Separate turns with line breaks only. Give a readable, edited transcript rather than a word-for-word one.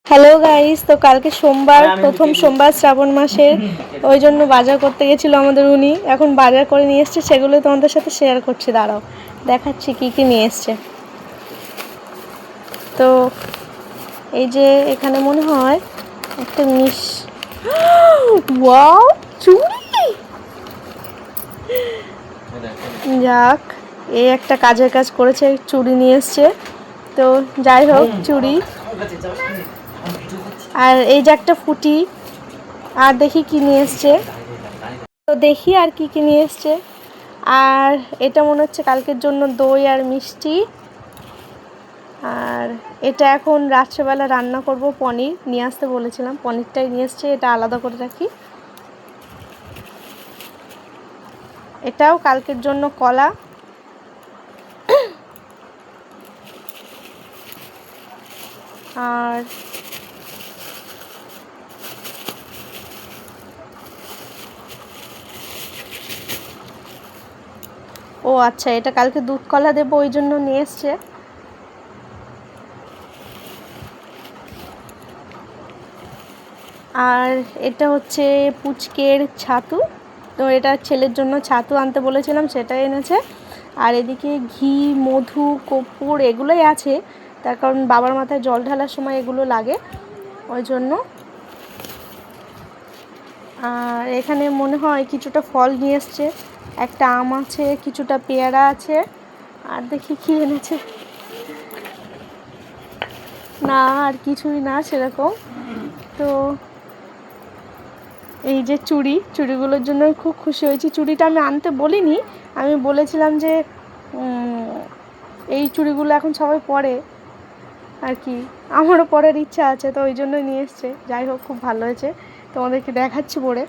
Hello guys, তো কালকে সোমবার, প্রথম সোমবার শ্রাবণ মাসের, ওই জন্য বাজার করতে গেছিলো আমাদের উনি। এখন বাজার করে নিয়ে এসছে, সেগুলো তোমাদের সাথে শেয়ার করছি। দাঁড়াও, দেখাচ্ছি কি কি নিয়ে এসছে। তো এই যে এখানে মনে হয় একটা ওয়াও, চুড়ি! যাক, এই একটা কাজের কাজ করেছে, চুড়ি নিয়ে এসছে। তো যাই হোক, চুড়ি। আর এই যে একটা ফুটি। আর দেখি কি নিয়ে এসছে, তো দেখি আর কি কি নিয়ে এসছে। আর এটা মনে হচ্ছে কালকের জন্য দই আর মিষ্টি। আর এটা এখন রাত্রেবেলা রান্না করব, পনির নিয়ে আসতে বলেছিলাম, পনিরটাই নিয়ে এসছে। এটা আলাদা করে রাখি। এটাও কালকের জন্য কলা। আর ও আচ্ছা, এটা কালকে দুধ কলা দেবো, ওই জন্য নিয়ে এসছে। আর এটা হচ্ছে পুচকের ছাতু। তো এটা ছেলের জন্য ছাতু আনতে বলেছিলাম, সেটাই এনেছে। আর এদিকে ঘি, মধু, কর্পূর এগুলোই আছে, তার কারণ বাবার মাথায় জল ঢালার সময় এগুলো লাগে, ওই জন্য। আর এখানে মনে হয় কিছুটা ফল নিয়ে এসছে, একটা আম আছে, কিছুটা পেয়ারা আছে। আর দেখি কি এনেছে, না আর কিছুই না সেরকম। তো এই যে চুড়িগুলোর জন্য খুব খুশি হয়েছি। চুড়িটা আমি আনতে বলিনি, আমি বলেছিলাম যে এই চুড়িগুলো এখন সবাই পরে আর কি, আমারও পরার ইচ্ছা আছে, তো ওই জন্যই নিয়ে এসছে। যাই হোক, খুব ভালো হয়েছে, তোমাদেরকে দেখাচ্ছি পরে।